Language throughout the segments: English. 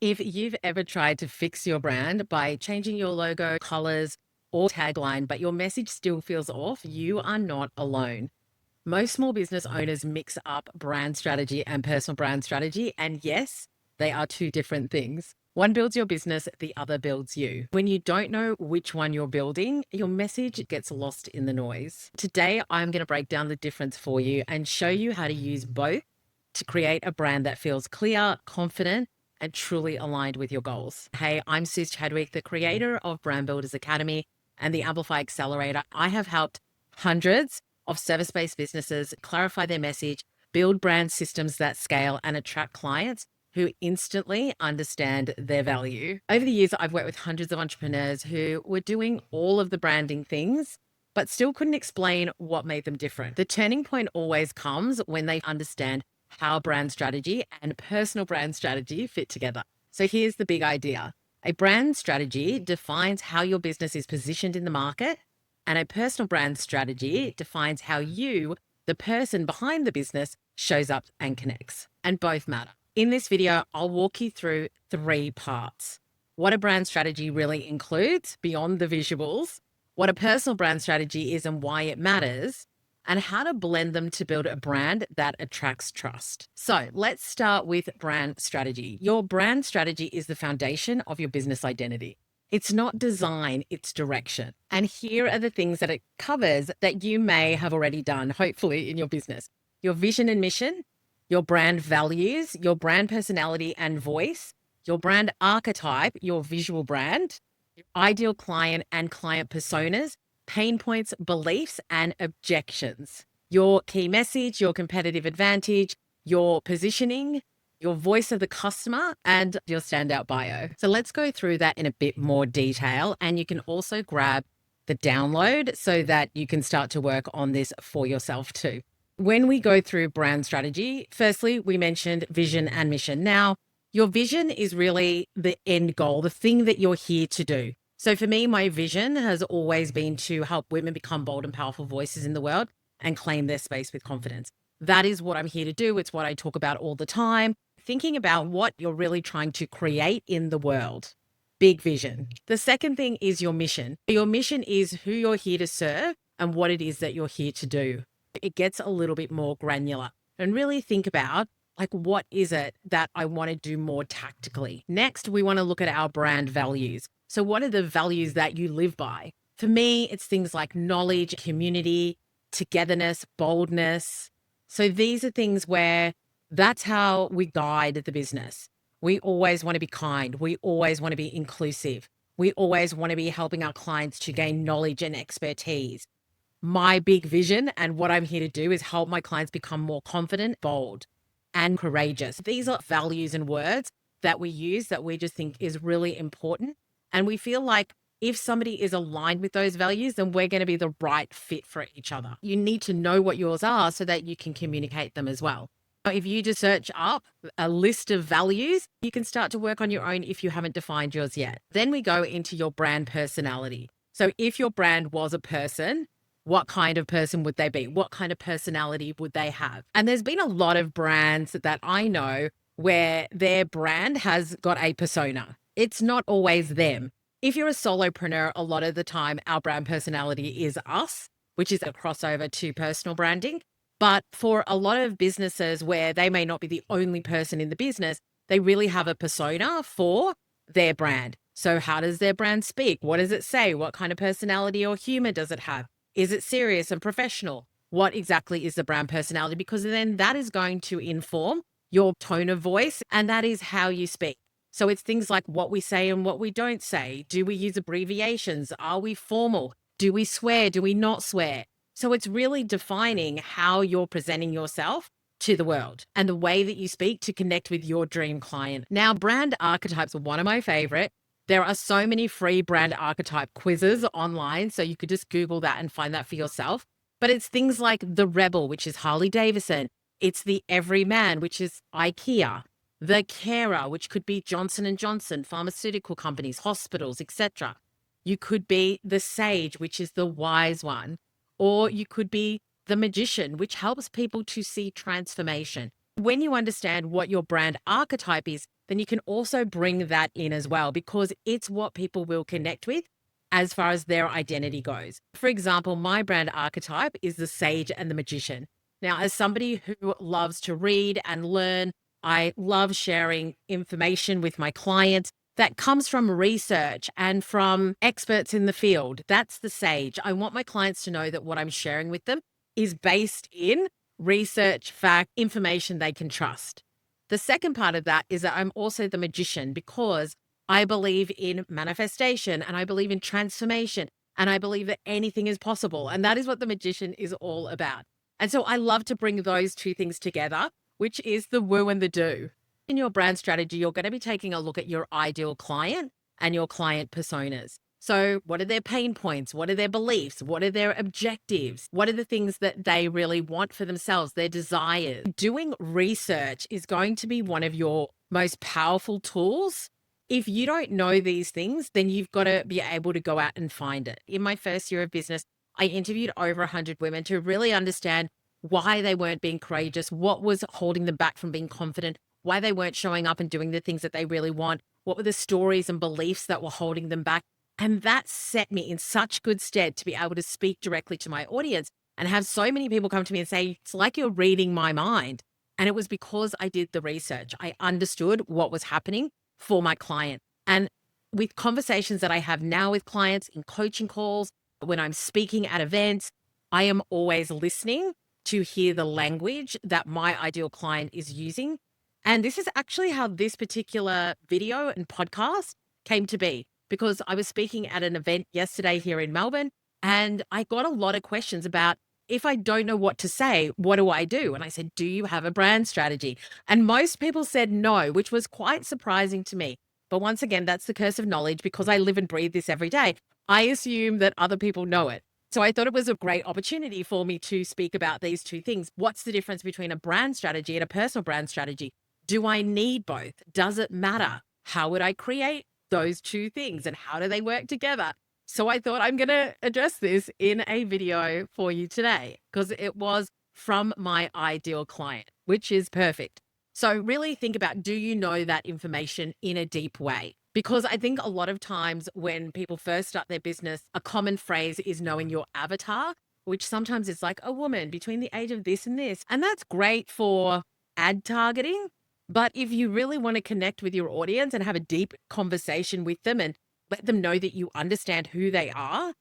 If you've ever tried to fix your brand by changing your logo, colors, or tagline, but your message still feels off, you are not alone. Most small business owners mix up brand strategy and personal brand strategy. And yes, they are two different things. One builds your business, the other builds you. When you don't know which one you're building, your message gets lost in the noise. Today, I'm going to break down the difference for you and show you how to use both to create a brand that feels clear, confident, and truly aligned with your goals. Hey, I'm Suze Chadwick, the creator of Brand Builders Academy and the Amplify Accelerator. I have helped hundreds of service-based businesses clarify their message, build brand systems that scale, and attract clients who instantly understand their value. Over the years, I've worked with hundreds of entrepreneurs who were doing all of the branding things, but still couldn't explain what made them different. The turning point always comes when they understand how brand strategy and personal brand strategy fit together. So here's the big idea. A brand strategy defines how your business is positioned in the market, and a personal brand strategy defines how you, the person behind the business, shows up and connects. And both matter. In this video, I'll walk you through 3 parts. What a brand strategy really includes beyond the visuals, what a personal brand strategy is and why it matters, and how to blend them to build a brand that attracts trust. So let's start with brand strategy. Your brand strategy is the foundation of your business identity. It's not design, it's direction. And here are the things that it covers that you may have already done, hopefully, in your business. Your vision and mission, your brand values, your brand personality and voice, your brand archetype, your visual brand, your ideal client and client personas, pain points, beliefs, and objections. Your key message, your competitive advantage, your positioning, your voice of the customer, and your standout bio. So let's go through that in a bit more detail. And you can also grab the download so that you can start to work on this for yourself too. When we go through brand strategy, firstly, we mentioned vision and mission. Now, your vision is really the end goal, the thing that you're here to do. So for me, my vision has always been to help women become bold and powerful voices in the world and claim their space with confidence. That is what I'm here to do. It's what I talk about all the time. Thinking about what you're really trying to create in the world. Big vision. The second thing is your mission. Your mission is who you're here to serve and what it is that you're here to do. It gets a little bit more granular and really think about what is it that I want to do more tactically. Next, we want to look at our brand values. So what are the values that you live by? For me, it's things like knowledge, community, togetherness, boldness. So these are things where that's how we guide the business. We always want to be kind. We always want to be inclusive. We always want to be helping our clients to gain knowledge and expertise. My big vision and what I'm here to do is help my clients become more confident, bold, and courageous. These are values and words that we use that we just think is really important. And we feel like if somebody is aligned with those values, then we're going to be the right fit for each other. You need to know what yours are so that you can communicate them as well. If you just search up a list of values, you can start to work on your own if you haven't defined yours yet. Then we go into your brand personality. So if your brand was a person, what kind of person would they be? What kind of personality would they have? And there's been a lot of brands that I know where their brand has got a persona. It's not always them. If you're a solopreneur, a lot of the time our brand personality is us, which is a crossover to personal branding. But for a lot of businesses where they may not be the only person in the business, they really have a persona for their brand. So how does their brand speak? What does it say? What kind of personality or humor does it have? Is it serious and professional? What exactly is the brand personality? Because then that is going to inform your tone of voice, and that is how you speak. So it's things like what we say and what we don't say. Do we use abbreviations? Are we formal? Do we swear? Do we not swear? So it's really defining how you're presenting yourself to the world and the way that you speak to connect with your dream client. Now, brand archetypes are one of my favorite. There are so many free brand archetype quizzes online, so you could just Google that and find that for yourself. But it's things like the rebel, which is Harley Davidson. It's the everyman, which is IKEA. The carer, which could be Johnson & Johnson, pharmaceutical companies, hospitals, etc. You could be the sage, which is the wise one. Or you could be the magician, which helps people to see transformation. When you understand what your brand archetype is, then you can also bring that in as well, because it's what people will connect with as far as their identity goes. For example, my brand archetype is the sage and the magician. Now, as somebody who loves to read and learn, I love sharing information with my clients that comes from research and from experts in the field. That's the sage. I want my clients to know that what I'm sharing with them is based in research, fact, information they can trust. The second part of that is that I'm also the magician, because I believe in manifestation and I believe in transformation and I believe that anything is possible. And that is what the magician is all about. And so I love to bring those two things together, which is the woo and the do. In your brand strategy, you're going to be taking a look at your ideal client and your client personas. So what are their pain points? What are their beliefs? What are their objectives? What are the things that they really want for themselves, their desires? Doing research is going to be one of your most powerful tools. If you don't know these things, then you've got to be able to go out and find it. In my first year of business, I interviewed over 100 women to really understand why they weren't being courageous, what was holding them back from being confident, why they weren't showing up and doing the things that they really want, what were the stories and beliefs that were holding them back. And that set me in such good stead to be able to speak directly to my audience and have so many people come to me and say, it's like you're reading my mind. And it was because I did the research. I understood what was happening for my client. And with conversations that I have now with clients in coaching calls, when I'm speaking at events, I am always listening to hear the language that my ideal client is using. And this is actually how this particular video and podcast came to be, because I was speaking at an event yesterday here in Melbourne, and I got a lot of questions about, if I don't know what to say, what do I do? And I said, do you have a brand strategy? And most people said no, which was quite surprising to me. But once again, that's the curse of knowledge, because I live and breathe this every day. I assume that other people know it. So I thought it was a great opportunity for me to speak about these two things. What's the difference between a brand strategy and a personal brand strategy? Do I need both? Does it matter? How would I create those two things and how do they work together? So I thought I'm going to address this in a video for you today, because it was from my ideal client, which is perfect. So really think about, do you know that information in a deep way? Because I think a lot of times when people first start their business, a common phrase is knowing your avatar, which sometimes is like a woman between the age of this and this. And that's great for ad targeting. But if you really want to connect with your audience and have a deep conversation with them and let them know that you understand who they are,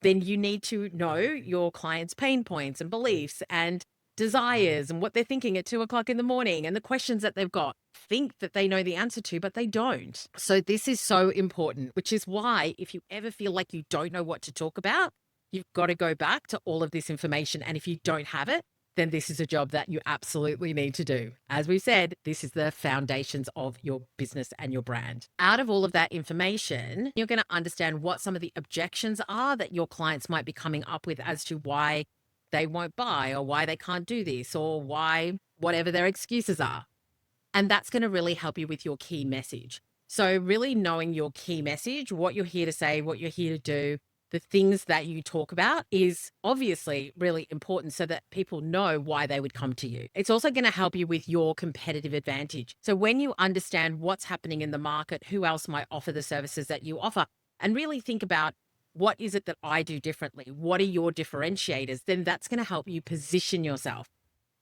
then you need to know your client's pain points and beliefs and desires and what they're thinking at 2 o'clock in the morning and the questions that they've got. Think that they know the answer to, but they don't. So this is so important, which is why if you ever feel like you don't know what to talk about, you've got to go back to all of this information. And if you don't have it, then this is a job that you absolutely need to do. As we've said, this is the foundations of your business and your brand. Out of all of that information, you're going to understand what some of the objections are that your clients might be coming up with as to why they won't buy or why they can't do this or why whatever their excuses are. And that's going to really help you with your key message. So really knowing your key message, what you're here to say, what you're here to do, the things that you talk about is obviously really important so that people know why they would come to you. It's also going to help you with your competitive advantage. So when you understand what's happening in the market, who else might offer the services that you offer, and really think about, what is it that I do differently? What are your differentiators? Then that's going to help you position yourself.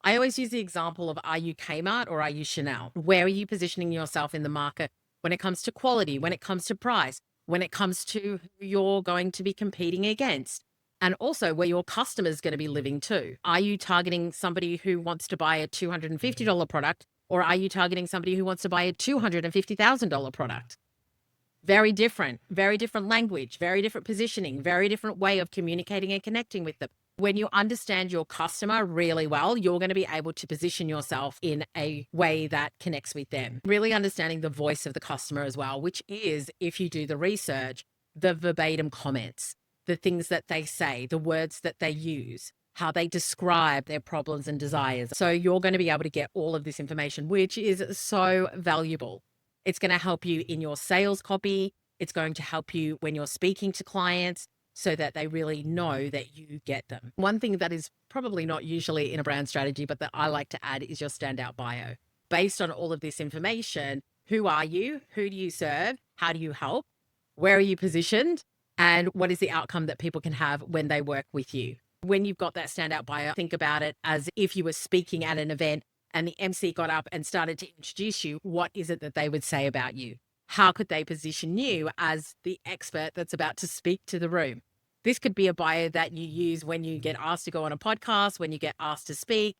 I always use the example of, are you Kmart or are you Chanel? Where are you positioning yourself in the market when it comes to quality, when it comes to price, when it comes to who you're going to be competing against, and also where your customer is going to be living too? Are you targeting somebody who wants to buy a $250 product, or are you targeting somebody who wants to buy a $250,000 product? Very different language, very different positioning, very different way of communicating and connecting with them. When you understand your customer really well, you're going to be able to position yourself in a way that connects with them. Really understanding the voice of the customer as well, which is, if you do the research, the verbatim comments, the things that they say, the words that they use, how they describe their problems and desires. So you're going to be able to get all of this information, which is so valuable. It's going to help you in your sales copy. It's going to help you when you're speaking to clients so that they really know that you get them. One thing that is probably not usually in a brand strategy, but that I like to add, is your standout bio. Based on all of this information, Who are you? Who do you serve? How do you help? Where are you positioned? And what is the outcome that people can have when they work with you? When you've got that standout bio, think about it as if you were speaking at an event and the MC got up and started to introduce you. What is it that they would say about you? How could they position you as the expert that's about to speak to the room? This could be a bio that you use when you get asked to go on a podcast, when you get asked to speak,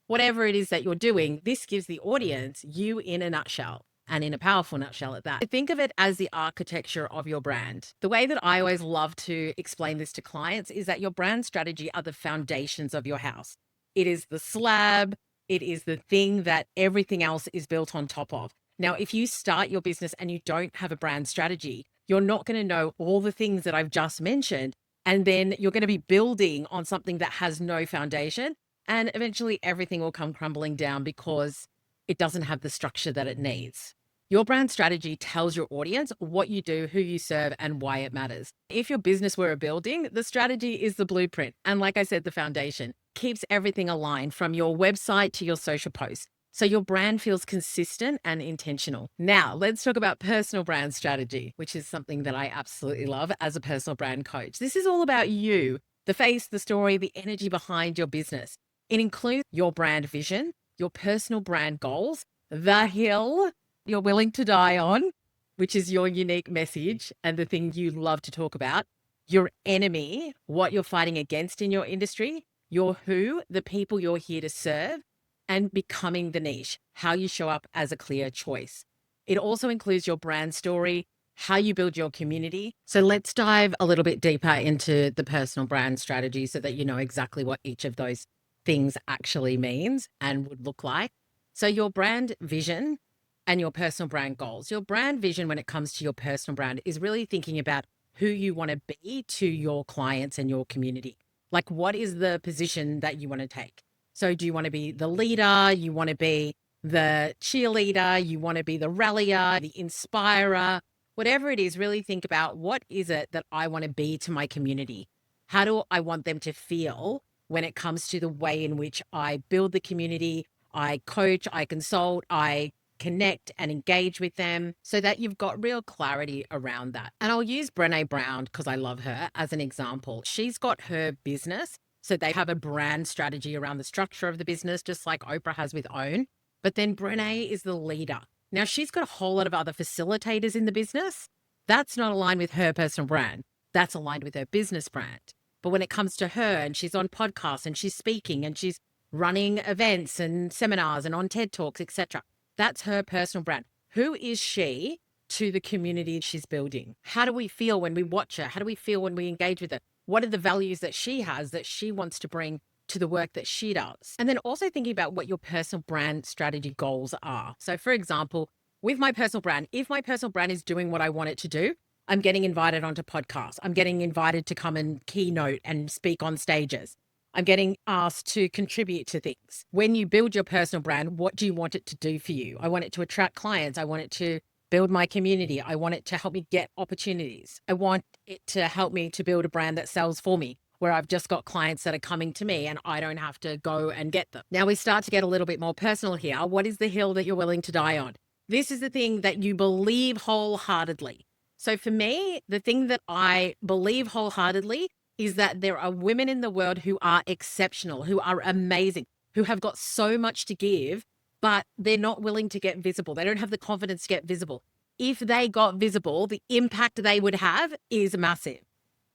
whatever it is that you're doing. This gives the audience you in a nutshell, and in a powerful nutshell at that. Think of it as the architecture of your brand. The way that I always love to explain this to clients is that your brand strategy are the foundations of your house. It is the slab, it is the thing that everything else is built on top of. Now, if you start your business and you don't have a brand strategy, you're not going to know all the things that I've just mentioned. And then you're going to be building on something that has no foundation. And eventually everything will come crumbling down because it doesn't have the structure that it needs. Your brand strategy tells your audience what you do, who you serve, and why it matters. If your business were a building, the strategy is the blueprint. And like I said, the foundation keeps everything aligned from your website to your social posts. So your brand feels consistent and intentional. Now, let's talk about personal brand strategy, which is something that I absolutely love as a personal brand coach. This is all about you, the face, the story, the energy behind your business. It includes your brand vision, your personal brand goals, the hill you're willing to die on, which is your unique message and the thing you love to talk about, your enemy, what you're fighting against in your industry, your who, the people you're here to serve, and becoming the niche, how you show up as a clear choice. It also includes your brand story, how you build your community. So let's dive a little bit deeper into the personal brand strategy so that you know exactly what each of those things actually means and would look like. So your brand vision and your personal brand goals. Your brand vision when it comes to your personal brand is really thinking about who you want to be to your clients and your community. Like, what is the position that you want to take? So do you want to be the leader? You want to be the cheerleader? You want to be the rallier, the inspirer? Whatever it is, really think about what is it that I want to be to my community? How do I want them to feel when it comes to the way in which I build the community, I coach, I consult, I connect and engage with them, so that you've got real clarity around that. And I'll use Brené Brown because I love her as an example. She's got her business. So they have a brand strategy around the structure of the business, just like Oprah has with OWN. But then Brené is the leader. Now she's got a whole lot of other facilitators in the business. That's not aligned with her personal brand. That's aligned with her business brand. But when it comes to her and she's on podcasts and she's speaking and she's running events and seminars and on TED Talks, etc., that's her personal brand. Who is she to the community she's building? How do we feel when we watch her? How do we feel when we engage with her? What are the values that she has that she wants to bring to the work that she does? And then also thinking about what your personal brand strategy goals are. So for example, with my personal brand, if my personal brand is doing what I want it to do, I'm getting invited onto podcasts. I'm getting invited to come and keynote and speak on stages. I'm getting asked to contribute to things. When you build your personal brand, what do you want it to do for you? I want it to attract clients. I want it to build my community. I want it to help me get opportunities. I want it to help me to build a brand that sells for me, where I've just got clients that are coming to me and I don't have to go and get them. Now we start to get a little bit more personal here. What is the hill that you're willing to die on? This is the thing that you believe wholeheartedly. So for me, the thing that I believe wholeheartedly is that there are women in the world who are exceptional, who are amazing, who have got so much to give, but they're not willing to get visible. They don't have the confidence to get visible. If they got visible, the impact they would have is massive.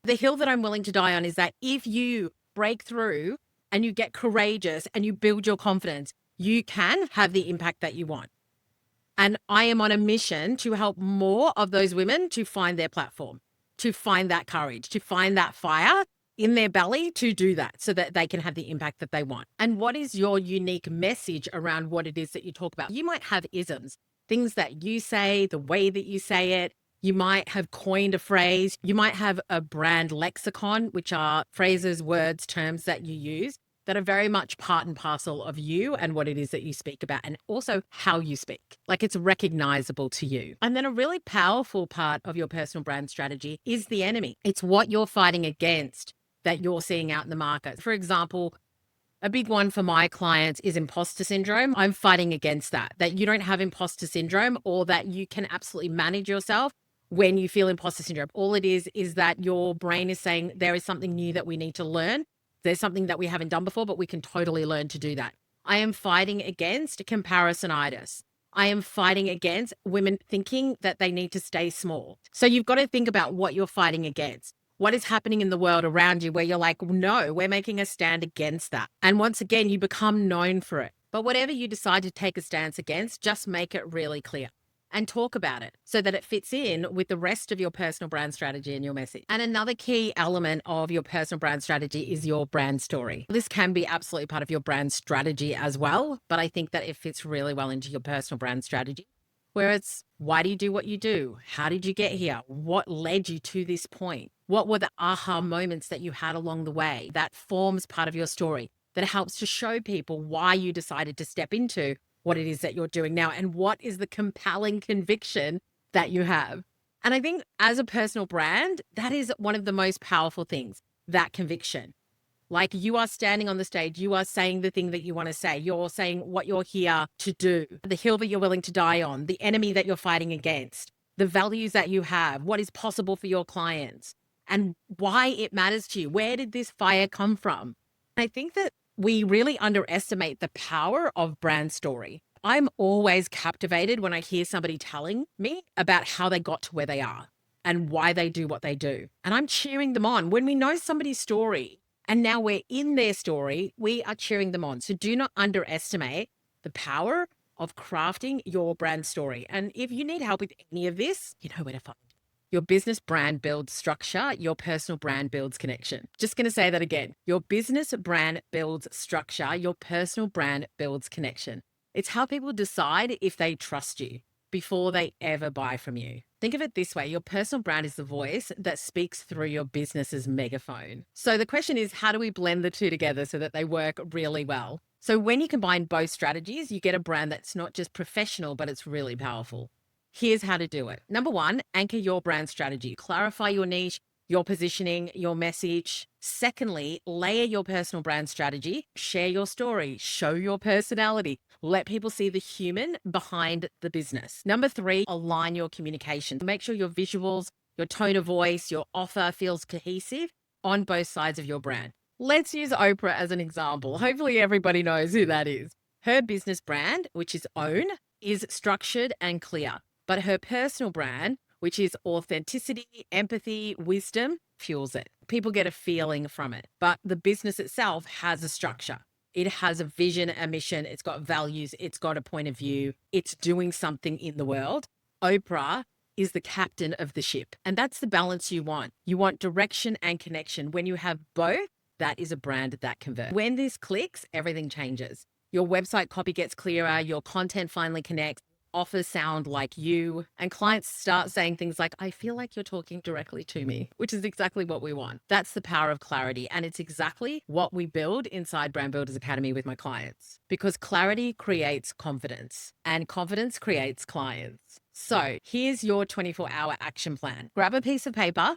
The hill that I'm willing to die on is that if you break through and you get courageous and you build your confidence, you can have the impact that you want. And I am on a mission to help more of those women to find their platform, to find that courage, to find that fire in their belly to do that so that they can have the impact that they want. And what is your unique message around what it is that you talk about? You might have isms, things that you say, the way that you say it. You might have coined a phrase. You might have a brand lexicon, which are phrases, words, terms that you use that are very much part and parcel of you and what it is that you speak about, and also how you speak. Like, it's recognizable to you. And then a really powerful part of your personal brand strategy is the enemy. It's what you're fighting against that you're seeing out in the market. For example, A big one for my clients is imposter syndrome. I'm fighting against that you don't have imposter syndrome, or that you can absolutely manage yourself when you feel imposter syndrome. All it is that your brain is saying there is something new that we need to learn. There's something that we haven't done before, but we can totally learn to do that. I am fighting against comparisonitis. I am fighting against women thinking that they need to stay small. So you've got to think about what you're fighting against. What is happening in the world around you where you're like, no, we're making a stand against that. And once again, you become known for it. But whatever you decide to take a stance against, just make it really clear and talk about it so that it fits in with the rest of your personal brand strategy and your message. And another key element of your personal brand strategy is your brand story. This can be absolutely part of your brand strategy as well, but I think that it fits really well into your personal brand strategy, where it's, why do you do what you do? How did you get here? What led you to this point? What were the aha moments that you had along the way? That forms part of your story, that helps to show people why you decided to step into what it is that you're doing now, and what is the compelling conviction that you have. And I think as a personal brand, that is one of the most powerful things, that conviction. Like, you are standing on the stage, you are saying the thing that you want to say. You're saying what you're here to do, the hill that you're willing to die on, the enemy that you're fighting against, the values that you have, what is possible for your clients, and why it matters to you. Where did this fire come from? I think that we really underestimate the power of brand story. I'm always captivated when I hear somebody telling me about how they got to where they are and why they do what they do. And I'm cheering them on. When we know somebody's story and now we're in their story, we are cheering them on. So do not underestimate the power of crafting your brand story. And if you need help with any of this, you know where to find me. Your business brand builds structure. Your personal brand builds connection. Just going to say that again. Your business brand builds structure. Your personal brand builds connection. It's how people decide if they trust you before they ever buy from you. Think of it this way. Your personal brand is the voice that speaks through your business's megaphone. So the question is, how do we blend the two together so that they work really well? So when you combine both strategies, you get a brand that's not just professional, but it's really powerful. Here's how to do it. Number one, anchor your brand strategy. Clarify your niche, your positioning, your message. Secondly, layer your personal brand strategy. Share your story. Show your personality. Let people see the human behind the business. Number three, align your communication. Make sure your visuals, your tone of voice, your offer feels cohesive on both sides of your brand. Let's use Oprah as an example. Hopefully everybody knows who that is. Her business brand, which is OWN, is structured and clear. But her personal brand, which is authenticity, empathy, wisdom, fuels it. People get a feeling from it. But the business itself has a structure. It has a vision, a mission. It's got values. It's got a point of view. It's doing something in the world. Oprah is the captain of the ship. And that's the balance you want. You want direction and connection. When you have both, that is a brand that converts. When this clicks, everything changes. Your website copy gets clearer. Your content finally connects. Offers sound like you, and clients start saying things like, I feel like you're talking directly to me, which is exactly what we want. That's the power of clarity. And it's exactly what we build inside Brand Builders Academy with my clients, because clarity creates confidence and confidence creates clients. So here's your 24-hour action plan. Grab a piece of paper,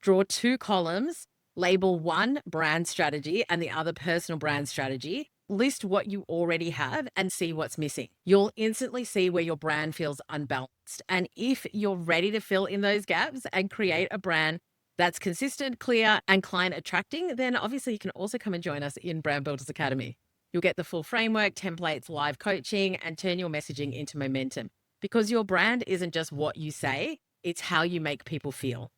draw 2 columns, label one brand strategy and the other personal brand strategy. List what you already have and see what's missing. You'll instantly see where your brand feels unbalanced. And if you're ready to fill in those gaps and create a brand that's consistent, clear, and client attracting, then obviously you can also come and join us in Brand Builders Academy. You'll get the full framework, templates, live coaching, and turn your messaging into momentum, because your brand isn't just what you say, it's how you make people feel.